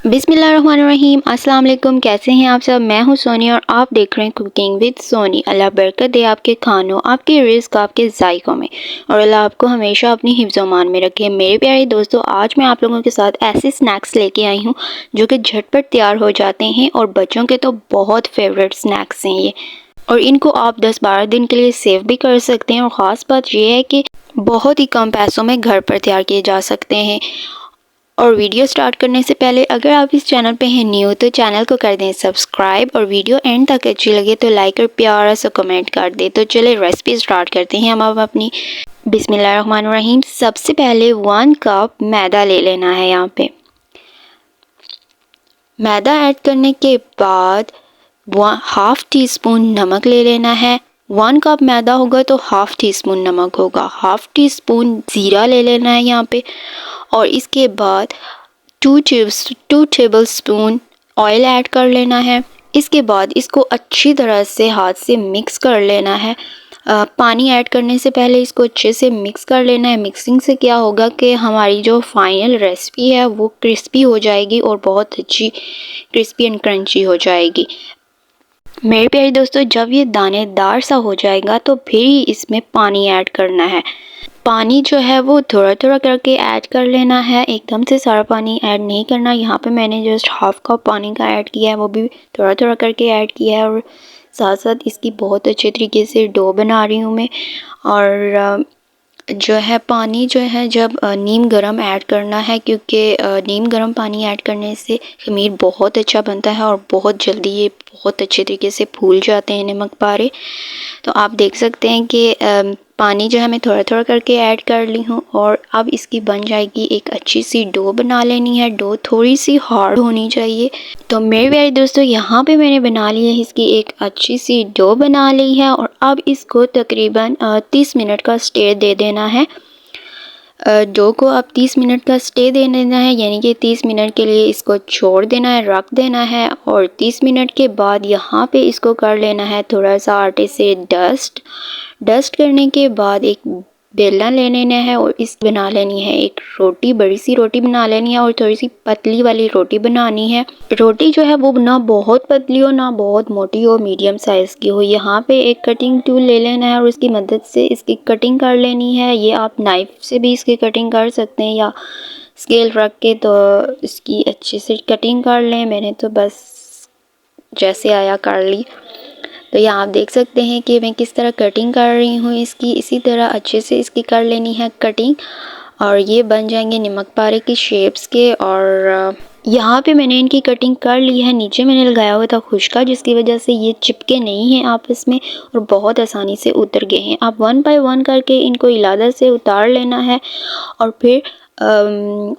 बिस्मिल्लाहिर्रहमानिर्रहीम। अस्सलाम वालेकुम। कैसे हैं आप सब? मैं हूं सोनी और आप देख रहे हैं कुकिंग विद सोनी। अल्लाह बरकत दे आपके खानों, आपके रिज़्क, आपके जायकों में, और अल्लाह आपको हमेशा अपनी हिफ्ज़-ओ-मान में रखे। मेरे प्यारे दोस्तों, आज मैं आप लोगों के साथ ऐसे स्नैक्स लेके आई हूँ जो कि झटपट तैयार हो जाते हैं और बच्चों के तो बहुत फेवरेट स्नैक्स हैं ये, और इनको आप 10-12 दिन के लिए सेव भी कर सकते हैं। और ख़ास बात यह है कि बहुत ही कम पैसों में घर पर तैयार किए जा सकते हैं। और वीडियो स्टार्ट करने से पहले अगर आप इस चैनल पे हैं न्यू तो चैनल को कर दें सब्सक्राइब, और वीडियो एंड तक अच्छी लगे तो लाइक और प्यारा सा कमेंट कर दें। तो चले रेसिपी स्टार्ट करते हैं हम अब अपनी। बिस्मिल्लाहिर्रहमानिर्रहीम। सबसे पहले 1 कप मैदा ले लेना है। यहाँ पे मैदा ऐड करने के बाद हाफ टी स्पून नमक ले लेना है। 1 कप मैदा होगा तो हाफ टी स्पून नमक होगा। हाफ टी स्पून ज़ीरा ले लेना है यहाँ पे, और इसके बाद 2 टेबल स्पून ऑयल ऐड कर लेना है। इसके बाद इसको अच्छी तरह से हाथ से मिक्स कर लेना है। पानी ऐड करने से पहले इसको अच्छे से मिक्स कर लेना है। मिक्सिंग से क्या होगा कि हमारी जो फाइनल रेसिपी है वो क्रिस्पी हो जाएगी और बहुत अच्छी क्रिस्पी एंड क्रंची हो जाएगी। मेरे प्यारे दोस्तों, जब ये दानेदार सा हो जाएगा तो फिर ही इसमें पानी ऐड करना है। पानी जो है वो थोड़ा थोड़ा करके ऐड कर लेना है, एकदम से सारा पानी ऐड नहीं करना। यहाँ पे मैंने जस्ट हाफ कप पानी का ऐड किया है, वो भी थोड़ा थोड़ा करके ऐड किया है। और साथ साथ इसकी बहुत अच्छे तरीके से डो बना रही हूँ मैं। और जो है पानी जो है जब नीम गरम ऐड करना है, क्योंकि नीम गरम पानी ऐड करने से खमीर बहुत अच्छा बनता है और बहुत जल्दी ये बहुत अच्छे तरीके से फूल जाते हैं नमक पारे। तो आप देख सकते हैं कि पानी जो है मैं थोड़ा थोड़ा करके ऐड कर ली हूँ। और अब इसकी बन जाएगी एक अच्छी सी डो बना लेनी है। डो थोड़ी सी हार्ड होनी चाहिए। तो मेरे प्यारे दोस्तों, यहाँ पे मैंने बना ली है इसकी एक अच्छी सी डो बना ली है। और अब इसको तकरीबन 30 मिनट का स्टे दे देना है। डो को अब 30 मिनट का स्टे दे देना है, यानी कि 30 मिनट के लिए इसको छोड़ देना है, रख देना है। और 30 मिनट के बाद यहाँ पे इसको कर लेना है थोड़ा सा आटे से डस्ट करने के बाद एक बेलना ले लेना है और इस बना लेनी है एक रोटी, बड़ी सी रोटी बना लेनी है। और थोड़ी सी पतली वाली रोटी बनानी है। रोटी जो है वो ना बहुत पतली हो ना बहुत मोटी हो, मीडियम साइज़ की हो। यहाँ पे एक कटिंग टूल ले लेना है और उसकी मदद से इसकी कटिंग कर लेनी है। ये आप नाइफ से भी इसकी कटिंग कर सकते हैं या स्केल रख के तो इसकी अच्छे से कटिंग कर लें। मैंने तो बस जैसे आया कर ली। तो यहाँ आप देख सकते हैं कि मैं किस तरह कटिंग कर रही हूँ इसकी। इसी तरह अच्छे से इसकी कर लेनी है कटिंग, और ये बन जाएंगे नमक पारे की शेप्स के। और यहाँ पे मैंने इनकी कटिंग कर ली है। नीचे मैंने लगाया हुआ था खुशका, जिसकी वजह से ये चिपके नहीं हैं आपस में और बहुत आसानी से उतर गए हैं। आप 1 बाय 1 करके इनको इलादा से उतार लेना है। और फिर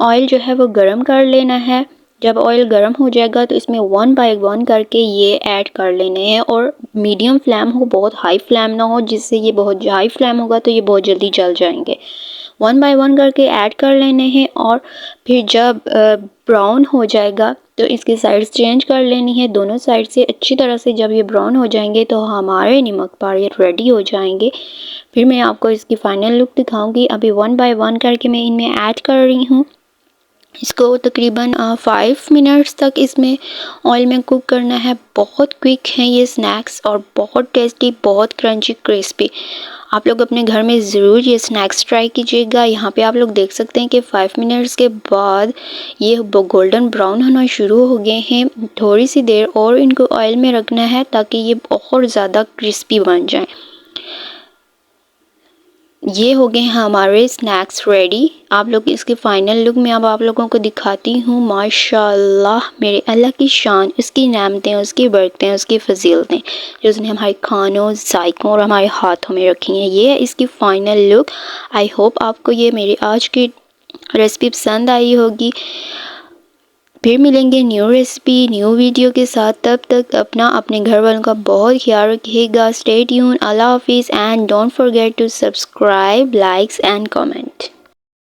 ऑयल जो है वो गरम कर लेना है। जब ऑयल गर्म हो जाएगा तो इसमें 1 बाय 1 करके ये ऐड कर लेने हैं। और मीडियम फ्लेम हो, बहुत हाई फ्लेम ना हो, जिससे ये बहुत हाई फ्लेम होगा तो ये बहुत जल्दी जल जाएंगे। 1 बाय 1 करके ऐड कर लेने हैं। और फिर जब ब्राउन हो जाएगा तो इसकी साइड्स चेंज कर लेनी है दोनों साइड से अच्छी तरह से। जब ये ब्राउन हो जाएंगे तो हमारे नमक पारे रेडी हो जाएंगे। फिर मैं आपको इसकी फाइनल लुक दिखाऊंगी। अभी 1 बाय 1 करके मैं इनमें ऐड कर रही हूँ। इसको तकरीबन 5 मिनट्स तक इसमें ऑयल में कुक करना है। बहुत क्विक हैं ये स्नैक्स और बहुत टेस्टी, बहुत क्रंची, क्रिस्पी। आप लोग अपने घर में ज़रूर ये स्नैक्स ट्राई कीजिएगा। यहाँ पे आप लोग देख सकते हैं कि 5 मिनट्स के बाद ये गोल्डन ब्राउन होना शुरू हो गए हैं। थोड़ी सी देर और इनको ऑयल में रखना है ताकि ये बहुत ज़्यादा क्रिस्पी बन जाएँ। ये हो गए हैं हमारे स्नैक्स रेडी। आप लोग इसके फाइनल लुक में अब आप लोगों को दिखाती हूँ। माशाल्लाह, मेरे अल्लाह की शान, उसकी नेमतें, उसकी बरकतें, उसकी फजीलतें जो उसने हमारे खानों, जायकों और हमारे हाथों में रखी हैं। ये है इसकी फ़ाइनल लुक। आई होप आपको ये मेरी आज की रेसिपी पसंद आई होगी। फिर मिलेंगे न्यू रेसिपी, न्यू वीडियो के साथ। तब तक अपना, अपने घर वालों का बहुत ख्याल रखिएगा। Stay tuned. अल्लाह हाफिज़ and don't forget to subscribe, likes and comment.